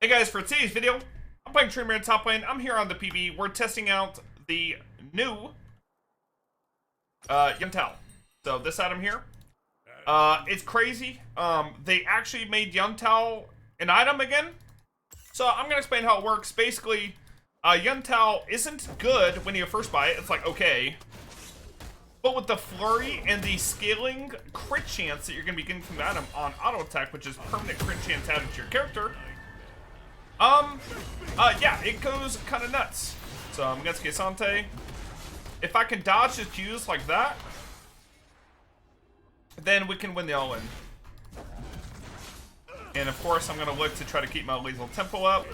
Hey guys, for today's video, I'm playing Tryndamere in top lane. I'm here on the PB. We're testing out the new Tal. So this item here, it's crazy. They actually made Tal an item again. So I'm gonna explain how it works. Basically, Tal isn't good when you first buy it. It's like okay, but with the flurry and the scaling crit chance that you're gonna be getting from the item on auto attack, which is permanent crit chance added to your character. Yeah, it goes kind of nuts. So I'm against Cassante. If I can dodge his Qs like that, then we can win the all-in. And of course, I'm gonna look to try to keep my lethal tempo up.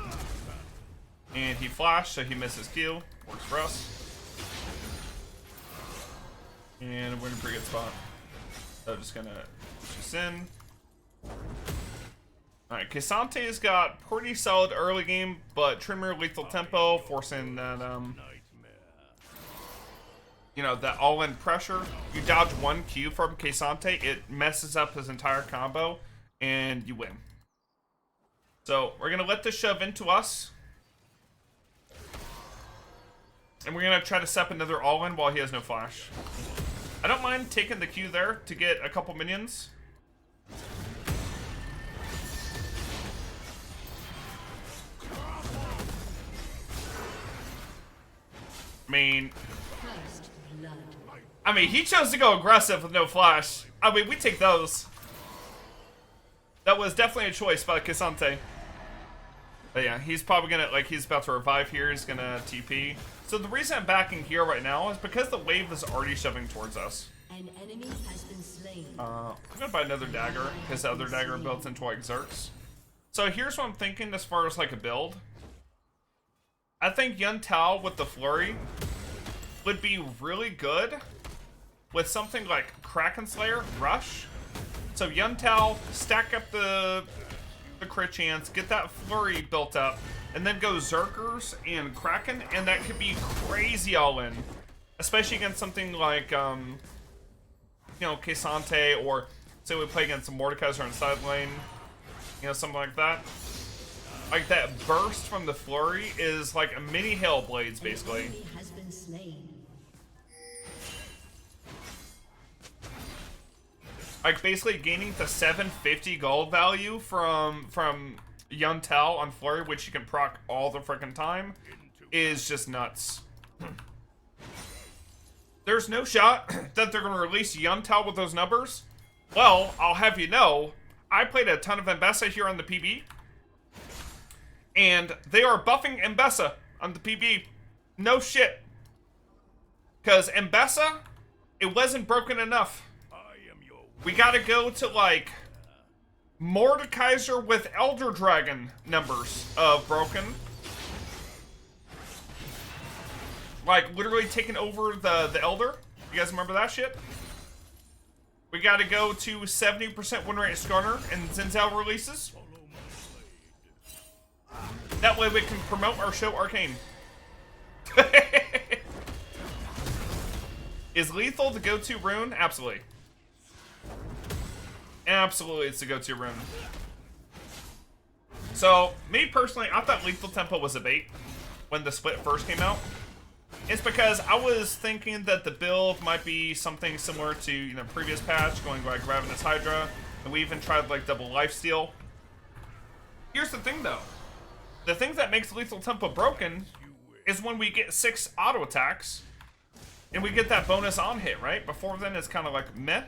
And he flashed, so he misses Q. Works for us. And we're in a pretty good spot. So I'm just gonna push this in. Alright, Cassante's got pretty solid early game, but Tryndamere lethal tempo, forcing that, you know, that all-in pressure. You dodge one Q from Cassante, it messes up his entire combo, and you win. So, we're gonna let this shove into us. And we're gonna try to set up another all-in while he has no flash. I don't mind taking the Q there to get a couple minions. I mean, he chose to go aggressive with no flash. I mean, we take those. That was definitely a choice by Cassante. But yeah, he's probably gonna, like, he's about to revive here. He's gonna TP. So the reason I'm backing here right now is because the wave is already shoving towards us. An enemy has been slain. I'm gonna buy another dagger, because the other dagger builds into like Xerx. So here's what I'm thinking as far as like a build. I think Tal with the flurry would be really good with something like Kraken Slayer, Rush. So Tal, stack up the crit chance, get that flurry built up, and then go Zerkers and Kraken, and that could be crazy all-in. Especially against something like, you know, Cassante, or say we play against some Mordekaiser on side lane, you know, something like that. Like that burst from the flurry is like a mini Hellblades, basically. An enemy has been slain. Like basically gaining the 750 gold value from Tal on flurry, which you can proc all the freaking time, is just nuts. There's no shot that they're gonna release Tal with those numbers. Well, I'll have you know, I played a ton of Mbessa here on the PB. And they are buffing Mbessa on the PB. No shit. Because Mbessa, it wasn't broken enough. We gotta go to like Mordekaiser with Elder Dragon numbers of broken. Like literally taking over the Elder. You guys remember that shit? We gotta go to 70% win rate Skarner and Zinzao releases. That way we can promote our show Arcane. Is lethal the go-to rune? Absolutely. Absolutely, it's the go-to rune. So, me personally, I thought lethal tempo was a bait when the split first came out. It's because I was thinking that the build might be something similar to, you know, previous patch, going like Ravenous Hydra, and we even tried like double lifesteal. Here's the thing though. The thing that makes lethal tempo broken is when we get 6 auto attacks and we get that bonus on hit, right? Before then it's kind of like meh.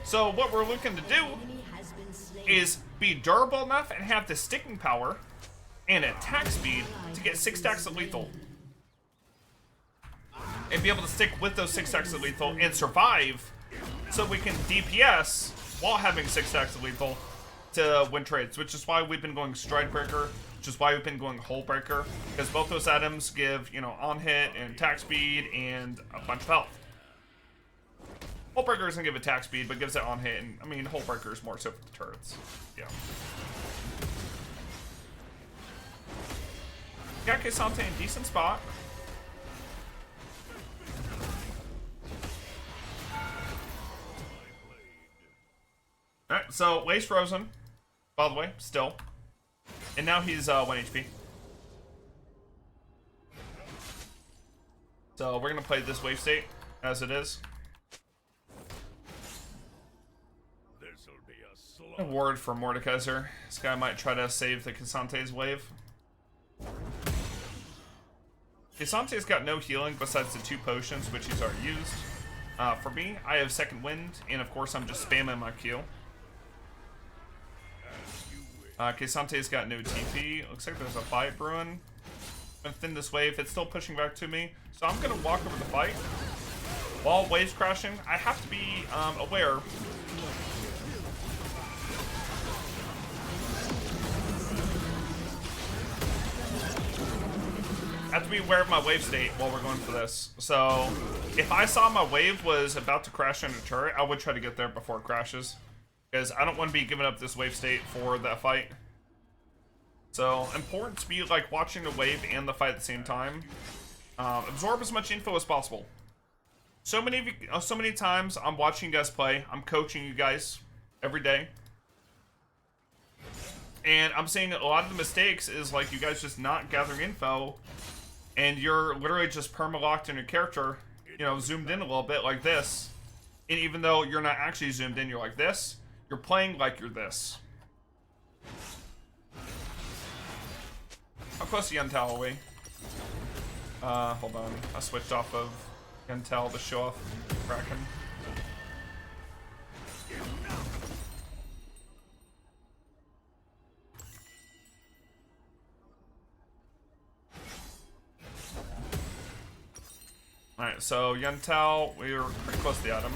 So what we're looking to do is be durable enough and have the sticking power and attack speed to get 6 stacks of lethal. And be able to stick with those 6 stacks of lethal and survive so we can DPS while having 6 stacks of lethal to win trades, which is why we've been going Stride Breaker, which is why we've been going Hull Breaker, because both those items give, you know, on hit and attack speed and a bunch of health. Hull Breaker doesn't give attack speed, but gives it on hit, and I mean, Hull Breaker is more so for the turrets. Yeah. Got Cassante in decent spot. Alright, so Lace frozen, by the way, still. And now he's 1 HP. So we're gonna play this wave state as it is. A ward for Mordekaiser. This guy might try to save the Casante's wave. Casante's got no healing besides the 2 potions, which he's already used. For me, I have second wind, and of course I'm just spamming my Q. Casante's got no TP. Looks like there's a fight brewing. I'm gonna thin this wave. It's still pushing back to me. So I'm gonna walk over the fight. While wave's crashing, I have to be aware. I have to be aware of my wave state while we're going for this. So if I saw my wave was about to crash into turret, I would try to get there before it crashes. Because I don't want to be giving up this wave state for that fight. So important to be like watching the wave and the fight at the same time. Absorb as much info as possible. So many times I'm watching you guys play. I'm coaching you guys every day. And I'm seeing a lot of the mistakes is like you guys just not gathering info. And you're literally just perma-locked in your character, you know, zoomed in a little bit like this. And even though you're not actually zoomed in, you're like this. You're playing like you're this. How close to Tal are we? Hold on. I switched off of Tal to show off Kraken. Alright, so Tal, we were pretty close to the item.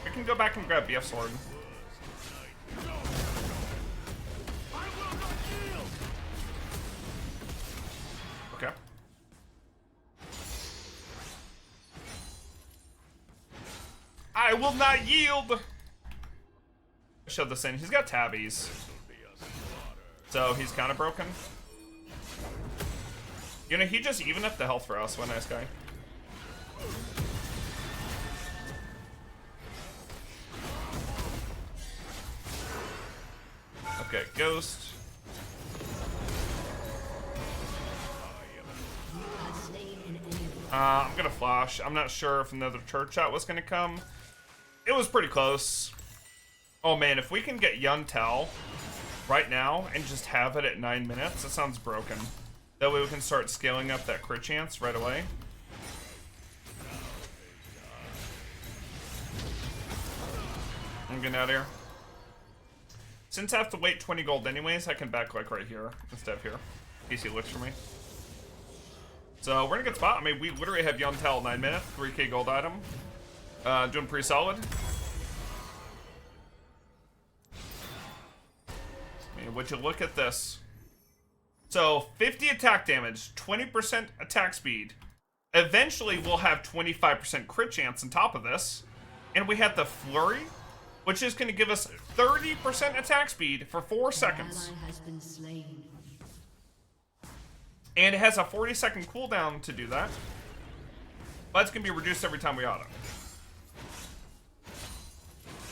We can go back and grab BF Sword. Okay. I will not yield! Show this in. He's got tabbies. So he's kind of broken. You know, he just evened up the health for us. What a nice guy. Okay, Ghost. I'm gonna flash. I'm not sure if another church out was gonna come. It was pretty close. Oh man, if we can get Tal right now and just have it at 9 minutes, that sounds broken. That way we can start scaling up that crit chance right away. I'm getting out of here. Since I have to wait 20 gold anyways, I can back like right here instead of here. In case he looks for me. So we're in a good spot. I mean, we literally have Tal at 9 minutes, 3k gold item. Doing pretty solid. I mean, would you look at this? So 50 attack damage, 20% attack speed. Eventually we'll have 25% crit chance on top of this. And we have the flurry, which is going to give us 30% attack speed for 4 seconds. An ally has been slain. And it has a 40-second cooldown to do that. But it's going to be reduced every time we auto.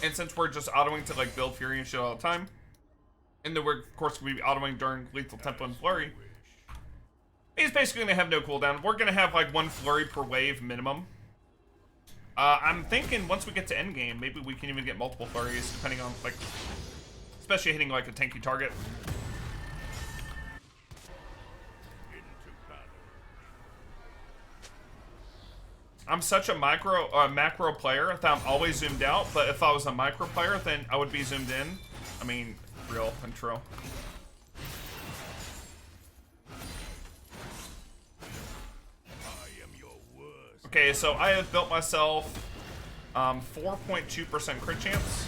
And since we're just autoing to like build Fury and shit all the time, and then we're of course going to be autoing during Lethal Tempo and Flurry, he's basically going to have no cooldown. We're going to have like 1 Flurry per wave minimum. I'm thinking once we get to endgame, maybe we can even get multiple flurries, depending on, like, especially hitting, like, a tanky target. I'm such a macro player that I'm always zoomed out, but if I was a micro player, then I would be zoomed in. I mean, real and true. Okay, so I have built myself 4.2% crit chance.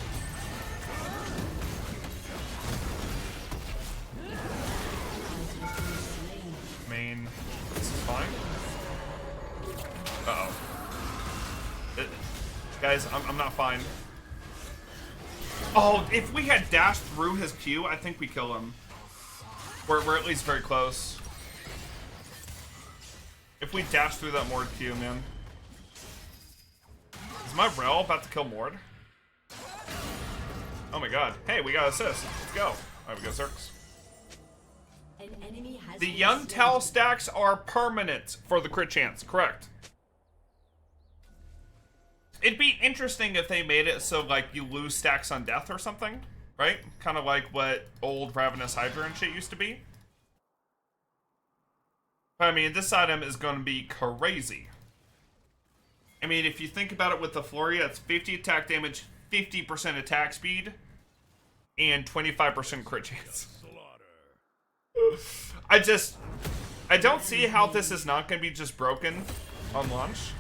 I mean, this is fine. Uh-oh. Guys, I'm not fine. Oh, if we had dashed through his Q, I think we kill him. We're at least very close. If we dash through that Mord Q, man. Is my Rel about to kill Mord? Oh my god. Hey, we got assist. Let's go. Alright, we got Zerks. An enemy has The been Young slain. Tal stacks are permanent for the crit chance. Correct. It'd be interesting if they made it so, like, you lose stacks on death or something. Right? Kind of like what old Ravenous Hydra and shit used to be. But, I mean, this item is going to be crazy. I mean, if you think about it with the Flurry, that's 50 attack damage, 50% attack speed, and 25% crit chance. I don't see how this is not going to be just broken on launch.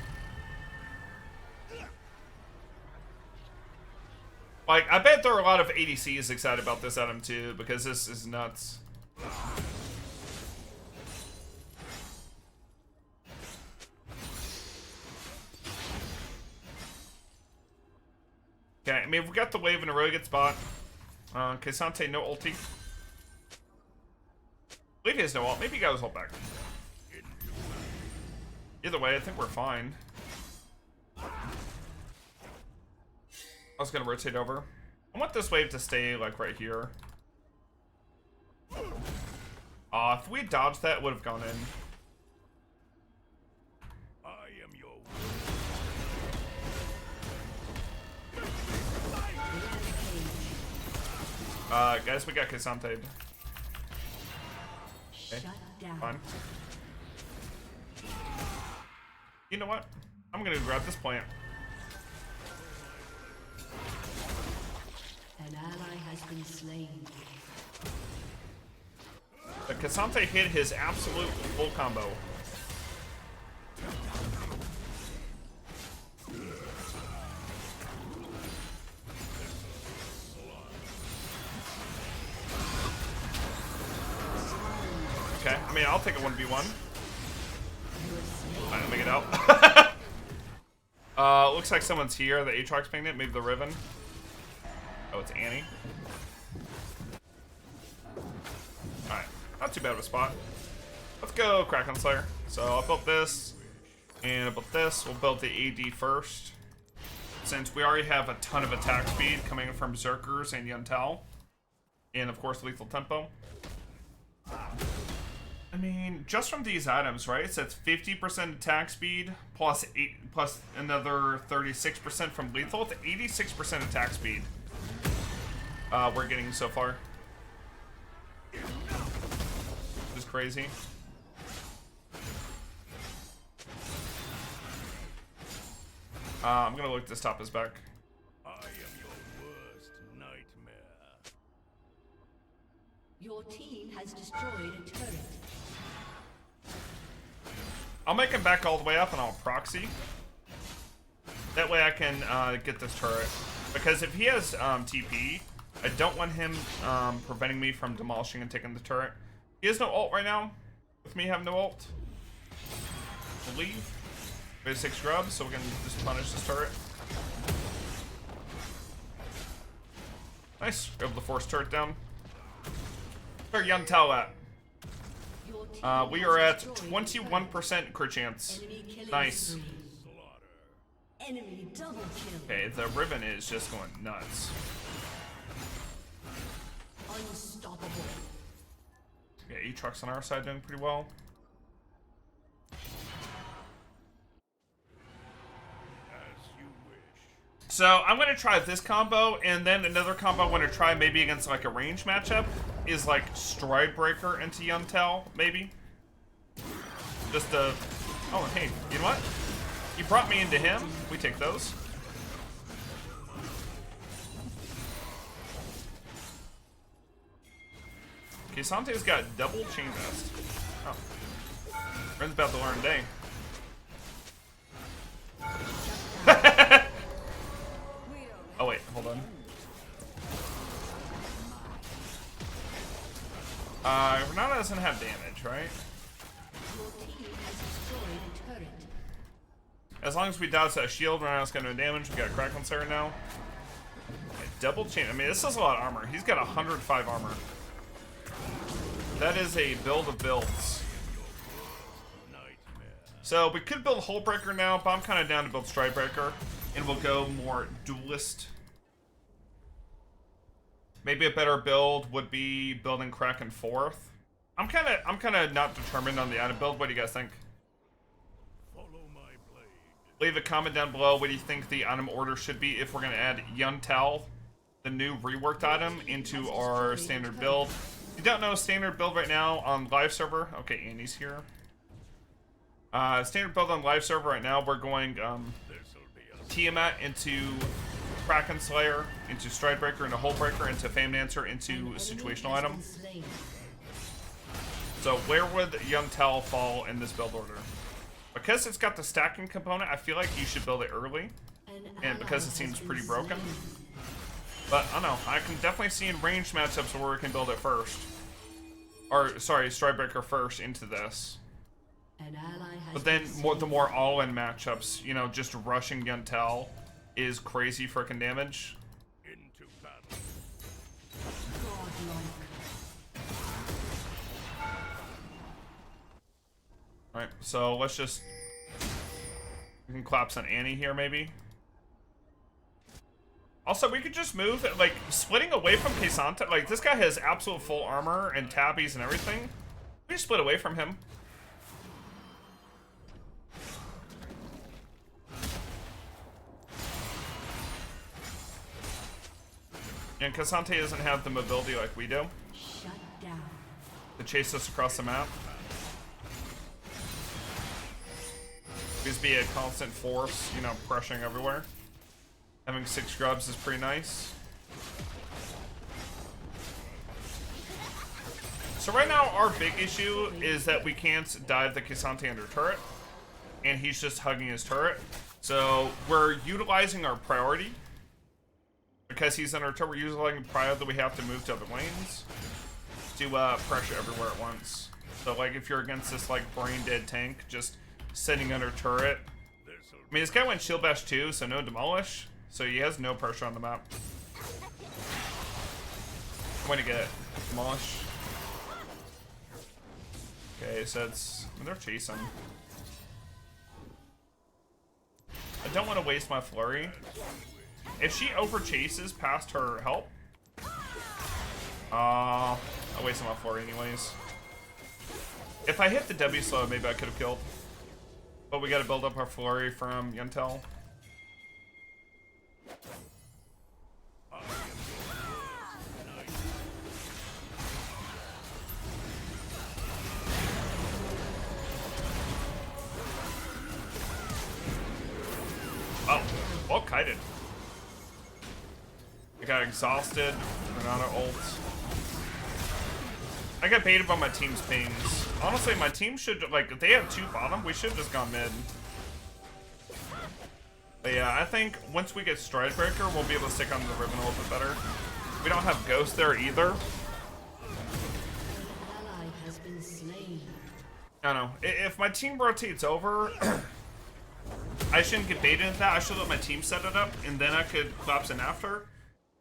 Like, I bet there are a lot of ADCs excited about this item too, because this is nuts. Okay, I mean, we got the wave in a really good spot. Cassante, no ulti. I believe he has no ult. Maybe he got his ult back. Either way, I think we're fine. I was gonna rotate over. I want this wave to stay, like, right here. If we had dodged that, it would have gone in. I am your Guys, we got Cassante. Shut down. Fine. You know what? I'm gonna grab this plant. An ally has been slain. The Cassante hit his absolute full combo. Okay, I mean, I'll take a 1v1. Alright, let me get out. Looks like someone's here. The Aatrox pinged it. Maybe the Riven. Oh, it's Annie. Alright, not too bad of a spot. Let's go Kraken Slayer. So I'll build this, and I'll build this. We'll build the AD first, since we already have a ton of attack speed coming from Berserkers and Yuntal. And of course, lethal tempo. I mean, just from these items, right? So it's 50% attack speed plus another 36% from lethal. It's 86% attack speed we're getting so far. Just crazy. I'm gonna look this top is back. I am your worst nightmare. Your team has destroyed a turret. I'll make him back all the way up and I'll proxy. That way I can get this turret. Because if he has TP, I don't want him preventing me from demolishing and taking the turret. He has no ult right now. With me having no ult. I believe. We have 6 grubs, so we can just punish this turret. Nice. We're able to force turret down. Where Young Tal at? Your team We has are at destroyed 21% crit chance. enemy killing Nice. spree. Enemy double kill. Okay, the Riven is just going nuts. Unstoppable. Yeah, Aatrox on our side doing pretty well. As you wish. So I'm gonna try this combo, and then another combo I want to try maybe against like a range matchup is like Stride Breaker into Yuntal, maybe. Just a. Oh, hey, you know what? You brought me into him. We take those. Okay, Sante's got double chain vest. Oh. Ren's about to learn today. Oh wait, hold on. Renata doesn't have damage, right? Your team has destroyed a turret. As long as we dodge that shield, Renata's gonna do damage. We got a Kraken Slayer now. Okay, double chain. I mean, this is a lot of armor. He's got 105 armor. That is a build of builds. So we could build Hullbreaker now, but I'm kind of down to build Stride Breaker, and we'll go more duelist. Maybe a better build would be building Kraken 4th. I'm kind of not determined on the item build. What do you guys think? Follow my blade. Leave a comment down below. What do you think the item order should be if we're gonna add Tal, the new reworked item, into our standard build? If you don't know, standard build right now on live server. Okay, Andy's here. Standard build on live server right now. We're going This'll be a Tiamat into Kraken Slayer, into Stridebreaker, into Hullbreaker, into Fame Dancer, into situational item. So where would Tal fall in this build order? Because it's got the stacking component, I feel like you should build it early. And because it seems pretty broken. But I don't know, I can definitely see in ranged matchups where we can build it first. Or, sorry, Stridebreaker first into this. But then the more all-in matchups, you know, just rushing Tal is crazy freaking damage. into battle. Alright, so let's just... We can collapse on Annie here, maybe. Also, we could just move, like, splitting away from K'Sante. Like, this guy has absolute full armor and tabbies and everything. We just split away from him. And K'Sante doesn't have the mobility like we do. Shut down. To chase us across the map. Just be a constant force, you know, pressuring everywhere. Having 6 grubs is pretty nice. So right now, our big issue is that we can't dive the K'Sante under turret. And he's just hugging his turret. So we're utilizing our priority. Because he's under turret, we're utilizing priority that we have to move to other lanes. To pressure everywhere at once. So like if you're against this like brain dead tank, just sitting under turret. I mean, this guy went shield bash too, so no demolish. So he has no pressure on the map. I'm going to get demolish. Okay, so it's... they're chasing. I don't want to waste my flurry. If she over chases past her help... I wasted my flurry anyways. If I hit the W slow, maybe I could have killed. But we gotta build up our flurry from Tal. Oh, well kited. I got exhausted, ran out of ult. I got baited by my team's pings. Honestly, my team should, like, if they have 2 bottom, we should have just gone mid. But yeah, I think once we get Stridebreaker, we'll be able to stick on the ribbon a little bit better. We don't have Ghost there either. I don't know. If my team rotates over, I shouldn't get baited into that. I should let my team set it up, and then I could collapse in after.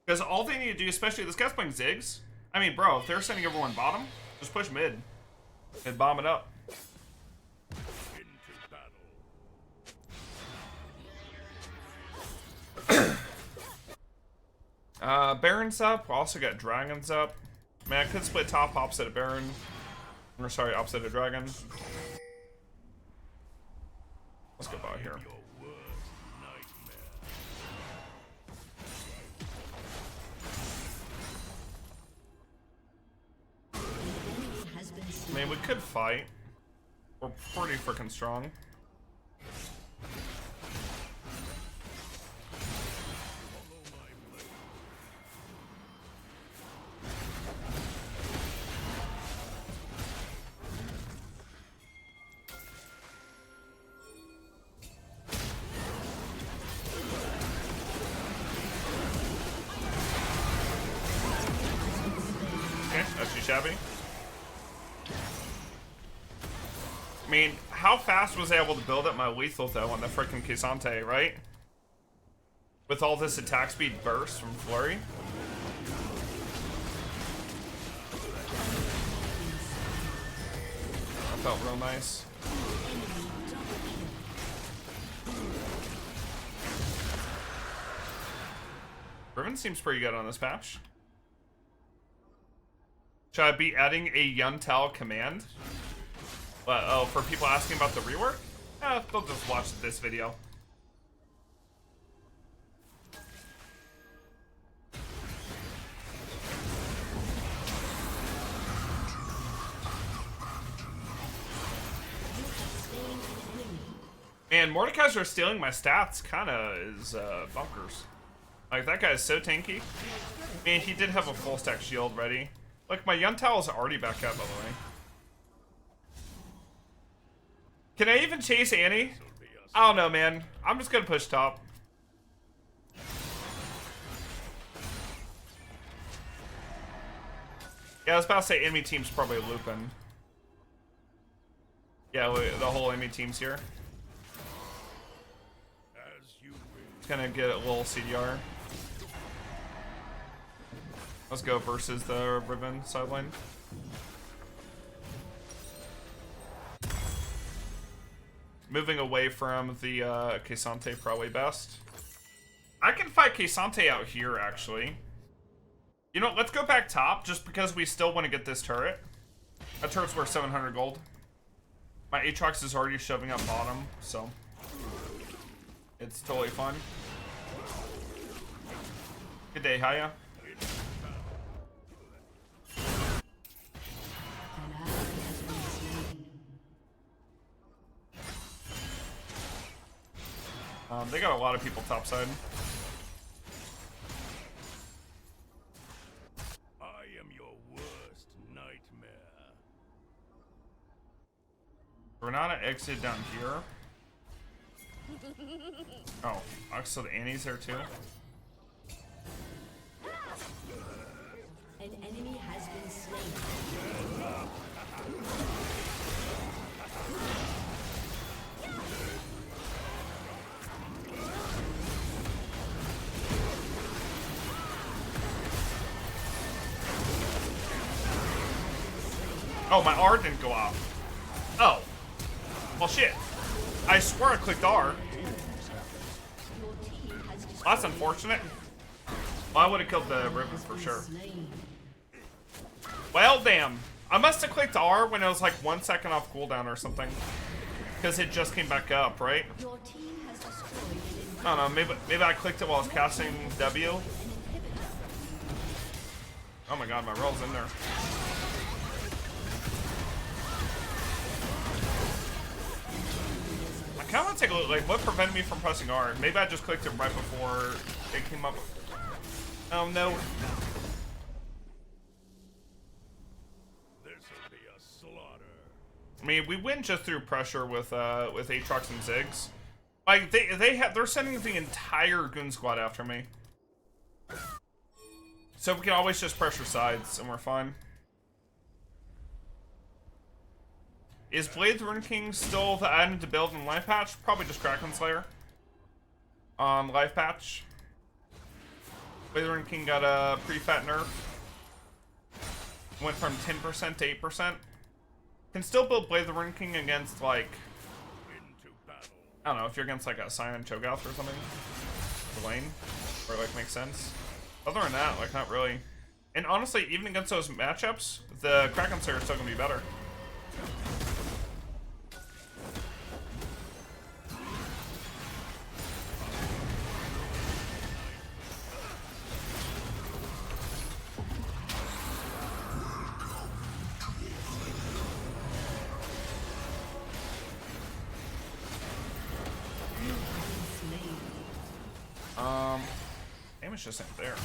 Because all they need to do, especially this guy's playing Ziggs. I mean, bro, if they're sending everyone bottom, just push mid and bomb it up. Baron's up. We also got Dragons up. Man, I could split top opposite of Baron. Or sorry, opposite of Dragon. Let's go by here. I mean, we could fight. We're pretty freaking strong. Okay, that's too shabby. I mean, how fast was I able to build up my lethal though on the freaking K'Sante, right? With all this attack speed burst from Flurry. That felt real nice. Riven seems pretty good on this patch. Should I be adding a Yuntal command? Oh, for people asking about the rework? They'll just watch this video. Man, Mordekaiser stealing my stats kinda is bunkers. Like, that guy is so tanky. I mean, he did have a full stack shield ready. Look, my Yuntal is already back up, by the way. Can I even chase Annie? I don't know, man. I'm just gonna push top. Yeah, I was about to say enemy team's probably looping. Yeah, the whole enemy team's here. It's gonna get a little CDR. Let's go versus the Ribbon sideline. Moving away from the K'Sante probably best. I can fight K'Sante out here, actually. You know, let's go back top, just because we still want to get this turret. That turret's worth 700 gold. My Aatrox is already shoving up bottom, so it's totally fun. Good day, Haya. They got a lot of people topside. I am your worst nightmare. Renata exit down here. Oh, so Annie's there too. An enemy has been slain. Oh, my R didn't go off. Oh. Well, shit. I swear I clicked R. That's unfortunate. Well, I would have killed the Ribbon for sure. Well, damn. I must have clicked R when it was like 1 second off cooldown or something. Because it just came back up, right? I don't know, maybe I clicked it while I was casting W. Oh my god, my roll's in there. I kind of want to take a look, like, what prevented me from pressing R? Maybe I just clicked it right before it came up. Oh no. This'll be a slaughter. I mean, we win just through pressure with Aatrox and Ziggs. Like, they're sending the entire Goon Squad after me. So we can always just pressure sides and we're fine. Is Blade the Rune King still the item to build in Life Patch? Probably just Kraken Slayer. On Life Patch. Blade the Rune King got a pretty fat nerf. Went from 10% to 8%. Can still build Blade the Rune King against, like, I don't know, if you're against like a Cyan Cho'Gath or something. The lane. Or like makes sense. Other than that, like not really. And honestly, even against those matchups, the Kraken Slayer is still gonna be better. Damage just ain't there.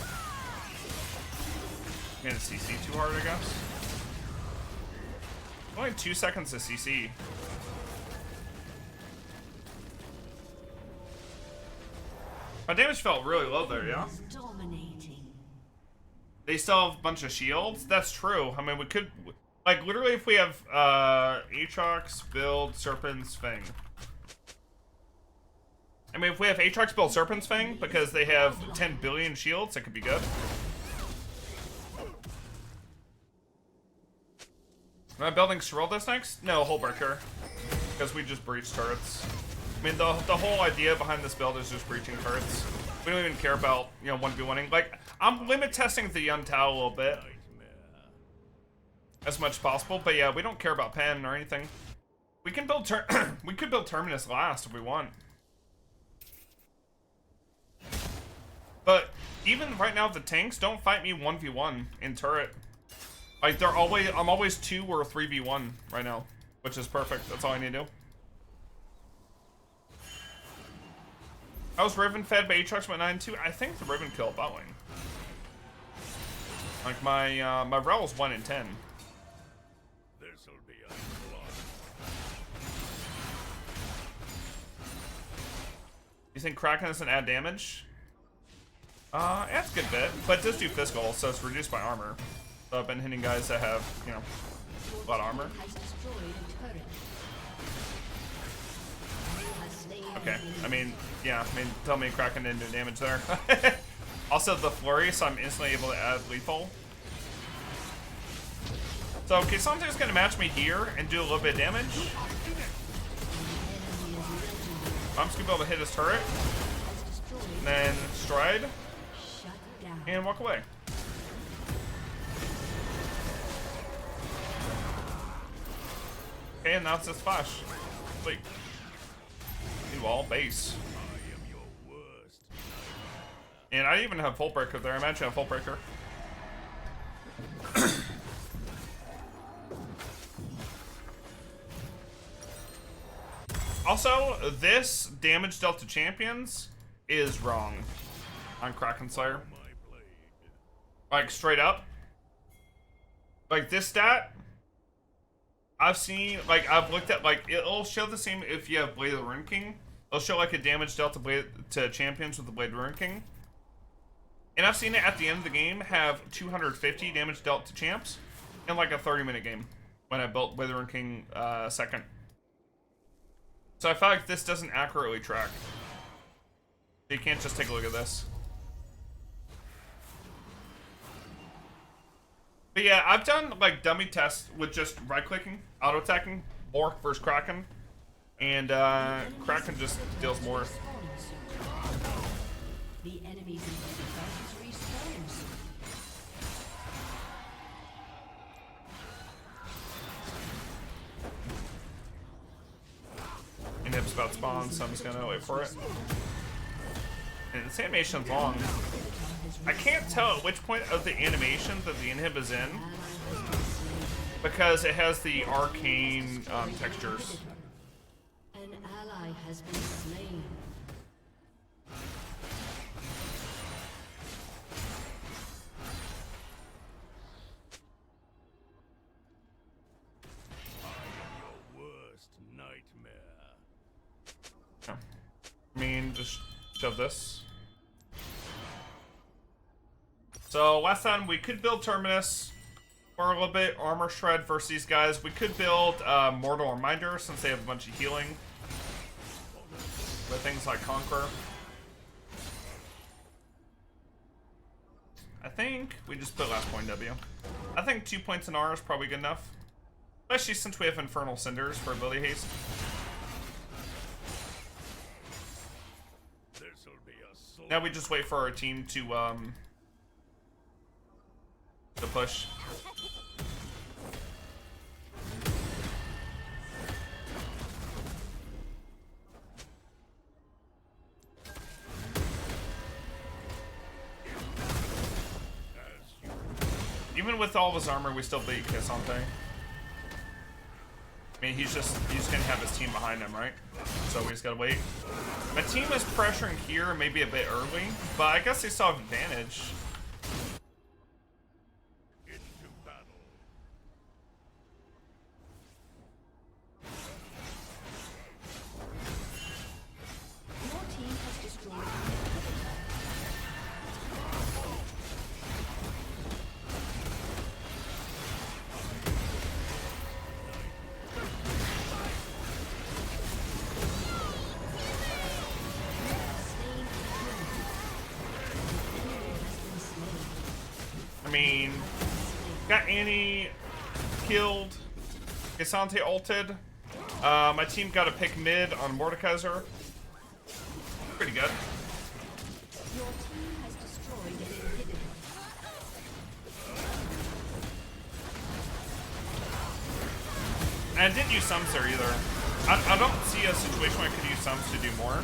Made a CC too hard, I guess. Only 2 seconds to CC. My damage felt really low there, yeah? Dominating. They still have a bunch of shields? That's true. I mean, we could... Like, literally, if we have Aatrox, build, Serpent's Fang. I mean, if we have Aatrox build Serpent's Fang, because they have 10 billion shields, that could be good. Am I building Serylda's next? No, Hullbreaker. Because we just breach turrets. I mean, the whole idea behind this build is just breaching turrets. We don't even care about, you know, 1v1ing. Like, I'm limit testing the Yuntal a little bit. as much as possible. But yeah, we don't care about pen or anything. We can build we could build Terminus last if we want. But even right now, the tanks don't fight me 1v1 in turret. Like I'm always 2 or 3v1 right now, which is perfect. That's all I need to do. I was Riven fed by Aatrox by 9-2. I think the Riven killed bot lane. Like my Rel is 1 in 10. This'll be a slaughter. You think Kraken doesn't add damage? Adds a good bit, but it does do physical, so it's reduced by armor. So I've been hitting guys that have, you know, a lot of armor. Okay, I mean, yeah, I mean, tell me Kraken didn't do damage there. Also the flurry, so I'm instantly able to add lethal. So K'Sante's gonna match me here and do a little bit of damage. I'm just gonna be able to hit his turret, and then stride, and walk away. Okay, and now it's just flash. Wait. Wall base. And I even have full breaker there. I'm actually a full breaker. Also, this damage dealt to champions is wrong on Kraken Slayer. Like straight up. Like this stat, I've seen, like I've looked at, like it'll show the same if you have Blade of the Ruin King. It'll show like a damage dealt to champions with the Blade of the Ruin King. And I've seen it at the end of the game have 250 damage dealt to champs in like a 30-minute game when I built Blade of the Ruin King second. So I feel like this doesn't accurately track. You can't just take a look at this. But yeah, I've done like dummy tests with just right-clicking, auto-attacking, Bork versus Kraken. And Kraken just deals more. The enemy's inhibitor is respawned. Inhib's about to spawn, so I'm just gonna wait for it. And this animation's long. I can't tell at which point of the animation that the inhib is in, because it has the arcane textures. An ally has been slain. Worst nightmare. Yeah. I mean, just shove this. So last time we could build Terminus for a little bit, armor shred versus these guys. We could build Mortal Reminder since they have a bunch of healing with things like Conqueror. I think we just put last point W. I think 2 points in R is probably good enough, especially since we have Infernal Cinders for ability haste. This'll be a slaughter. Now we just wait for our team to push. Even with all of his armor, we still beat K'Sante. I mean, he's just gonna have his team behind him, right? So we just gotta wait. My team is pressuring here maybe a bit early, but I guess they still have advantage. Into battle. Your team has destroyed. I mean, got Annie killed. K'Sante ulted. My team got a pick mid on Mordekaiser. Pretty good. Your team has destroyed an inhibitor. And I didn't use sums there either. I don't see a situation where I could use sums to do more.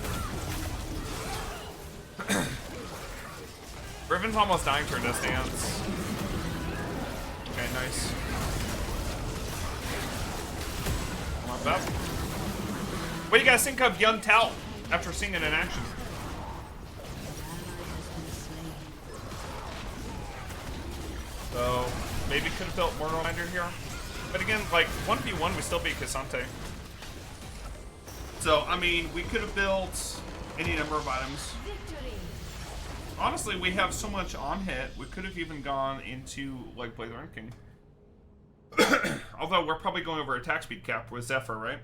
Riven's almost dying for this dance. Okay, nice. Not bad. What do you guys think of young Tal after seeing it in action? So, maybe could have built more reminder here. But again, like, 1v1, we still beat Cassante. So, I mean, we could have built any number of items. Honestly, we have so much on hit, we could have even gone into, like, Blade King. Although, we're probably going over attack speed cap with Zephyr, right?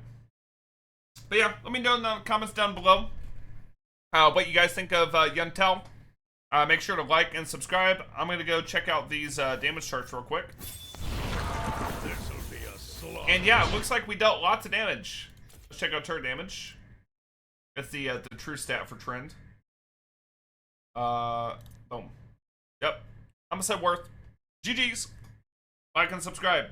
But yeah, let me know in the comments down below what you guys think of Young Tal. Make sure to like and subscribe. I'm going to go check out these damage charts real quick. This'll be a slog. And yeah, it looks like we dealt lots of damage. Let's check out turret damage. It's the true stat for Trend. Boom. Yep. I'm gonna say worth. GG's. Like and subscribe.